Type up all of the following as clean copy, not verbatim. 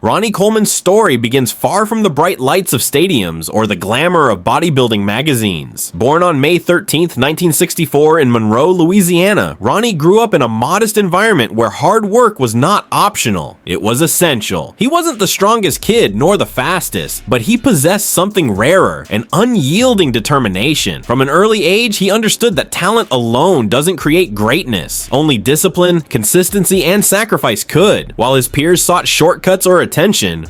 Ronnie Coleman's story begins far from the bright lights of stadiums or the glamour of bodybuilding magazines. Born on May 13, 1964 in Monroe, Louisiana, Ronnie grew up in a modest environment where hard work was not optional. It was essential. He wasn't the strongest kid nor the fastest, but he possessed something rarer, an unyielding determination. From an early age, he understood that talent alone doesn't create greatness. Only discipline, consistency, and sacrifice could. While his peers sought shortcuts or attention,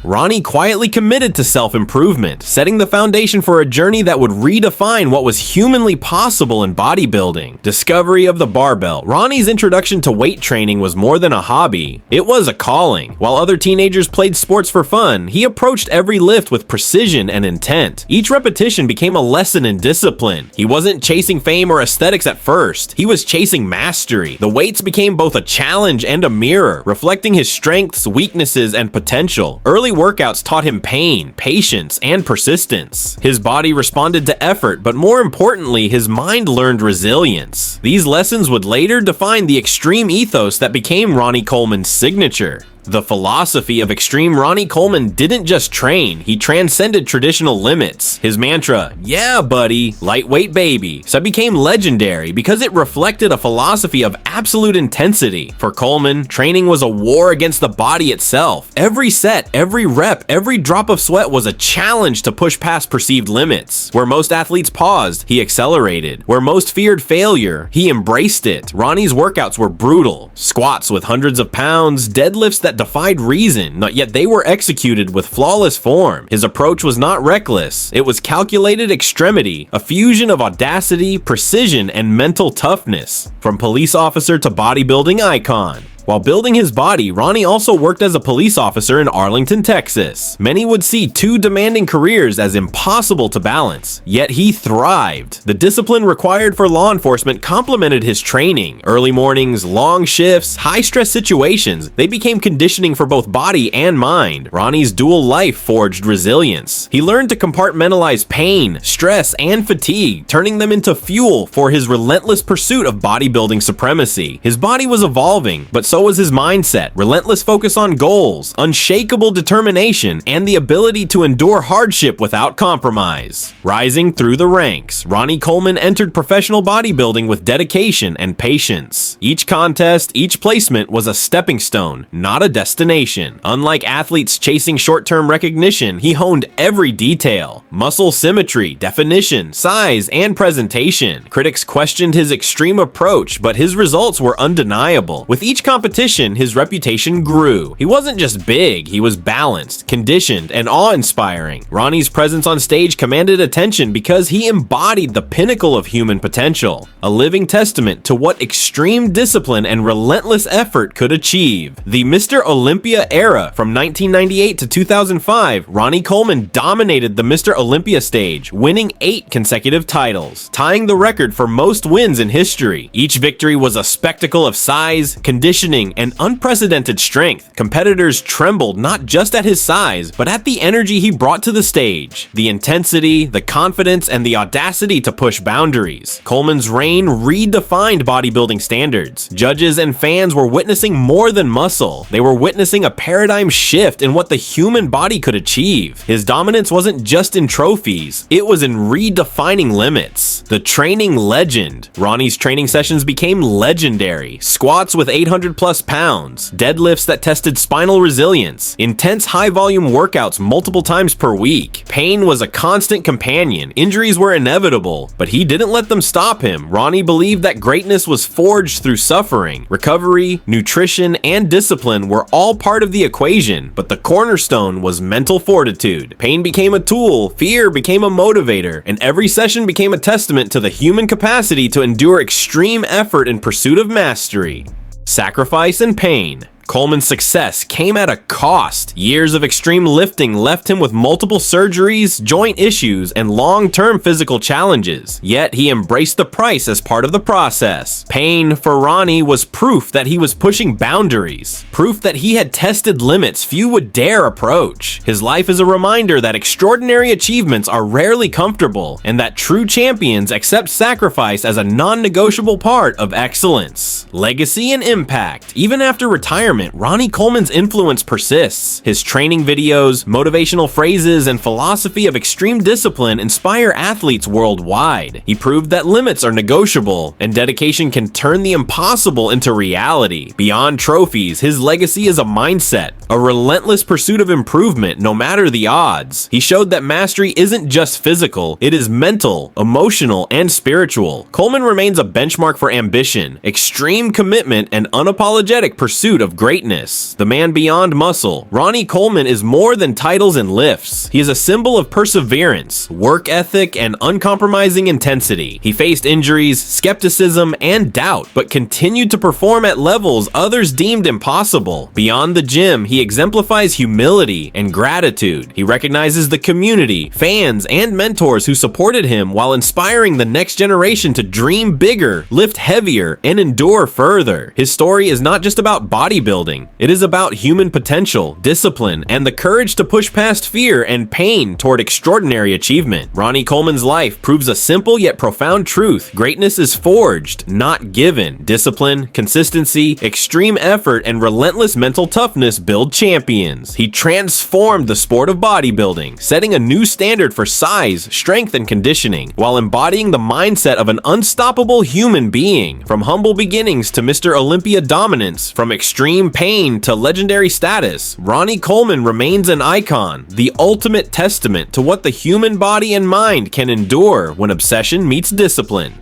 Ronnie quietly committed to self-improvement, setting the foundation for a journey that would redefine what was humanly possible in bodybuilding. Discovery of the barbell. Ronnie's introduction to weight training was more than a hobby. It was a calling. While other teenagers played sports for fun, he approached every lift with precision and intent. Each repetition became a lesson in discipline. He wasn't chasing fame or aesthetics at first. He was chasing mastery. The weights became both a challenge and a mirror, reflecting his strengths, weaknesses, and potential. Early workouts taught him pain, patience, and persistence. His body responded to effort, but more importantly, his mind learned resilience. These lessons would later define the extreme ethos that became Ronnie Coleman's signature. The philosophy of extreme Ronnie Coleman didn't just train, he transcended traditional limits. His mantra, "Yeah, buddy, lightweight baby," so became legendary because it reflected a philosophy of absolute intensity. For Coleman, training was a war against the body itself. Every set, every rep, every drop of sweat was a challenge to push past perceived limits. Where most athletes paused, he accelerated. Where most feared failure, he embraced it. Ronnie's workouts were brutal. Squats with hundreds of pounds, deadlifts that defied reason, yet they were executed with flawless form. His approach was not reckless. It was calculated extremity, a fusion of audacity, precision, and mental toughness. From police officer to bodybuilding icon. While building his body, Ronnie also worked as a police officer in Arlington, Texas. Many would see two demanding careers as impossible to balance, yet he thrived. The discipline required for law enforcement complemented his training. Early mornings, long shifts, high-stress situations, they became conditioning for both body and mind. Ronnie's dual life forged resilience. He learned to compartmentalize pain, stress, and fatigue, turning them into fuel for his relentless pursuit of bodybuilding supremacy. His body was evolving, but so was his mindset. Relentless focus on goals, unshakable determination, and the ability to endure hardship without compromise. Rising through the ranks, Ronnie Coleman entered professional bodybuilding with dedication and patience. Each contest, each placement was a stepping stone, not a destination. Unlike athletes chasing short-term recognition, he honed every detail. Muscle symmetry, definition, size, and presentation. Critics questioned his extreme approach, but his results were undeniable. With each competition, his reputation grew. He wasn't just big, he was balanced, conditioned, and awe-inspiring. Ronnie's presence on stage commanded attention because he embodied the pinnacle of human potential, a living testament to what extreme discipline and relentless effort could achieve. The Mr. Olympia era, from 1998 to 2005, Ronnie Coleman dominated the Mr. Olympia stage, winning 8 consecutive titles, tying the record for most wins in history. Each victory was a spectacle of size, conditioning, and unprecedented strength. Competitors trembled not just at his size, but at the energy he brought to the stage, the intensity, the confidence, and the audacity to push boundaries. Coleman's reign redefined bodybuilding standards. Judges and fans were witnessing more than muscle. They were witnessing a paradigm shift in what the human body could achieve. His dominance wasn't just in trophies, it was in redefining limits. The training legend. Ronnie's training sessions became legendary. Squats with 800+ pounds, deadlifts that tested spinal resilience, intense high-volume workouts multiple times per week. Pain was a constant companion, injuries were inevitable, but he didn't let them stop him. Ronnie believed that greatness was forged through suffering. Recovery, nutrition, and discipline were all part of the equation, but the cornerstone was mental fortitude. Pain became a tool, fear became a motivator, and every session became a testament to the human capacity to endure extreme effort in pursuit of mastery. Sacrifice and pain. Coleman's success came at a cost. Years of extreme lifting left him with multiple surgeries, joint issues, and long-term physical challenges. Yet he embraced the price as part of the process. Pain for Ronnie was proof that he was pushing boundaries, proof that he had tested limits few would dare approach. His life is a reminder that extraordinary achievements are rarely comfortable, and that true champions accept sacrifice as a non-negotiable part of excellence. Legacy and impact. Even after retirement, environment, Ronnie Coleman's influence persists. His training videos, motivational phrases, and philosophy of extreme discipline inspire athletes worldwide. He proved that limits are negotiable, and dedication can turn the impossible into reality. Beyond trophies, his legacy is a mindset, a relentless pursuit of improvement no matter the odds. He showed that mastery isn't just physical, it is mental, emotional, and spiritual. Coleman remains a benchmark for ambition, extreme commitment, and unapologetic pursuit of greatness. The man beyond muscle, Ronnie Coleman is more than titles and lifts. He is a symbol of perseverance, work ethic, and uncompromising intensity. He faced injuries, skepticism, and doubt, but continued to perform at levels others deemed impossible. Beyond the gym, he exemplifies humility and gratitude. He recognizes the community, fans, and mentors who supported him while inspiring the next generation to dream bigger, lift heavier, and endure further. His story is not just about bodybuilding. It is about human potential, discipline, and the courage to push past fear and pain toward extraordinary achievement. Ronnie Coleman's life proves a simple yet profound truth. Greatness is forged, not given. Discipline, consistency, extreme effort, and relentless mental toughness build champions. He transformed the sport of bodybuilding, setting a new standard for size, strength, and conditioning, while embodying the mindset of an unstoppable human being. From humble beginnings to Mr. Olympia dominance, from extreme pain to legendary status, Ronnie Coleman remains an icon, the ultimate testament to what the human body and mind can endure when obsession meets discipline.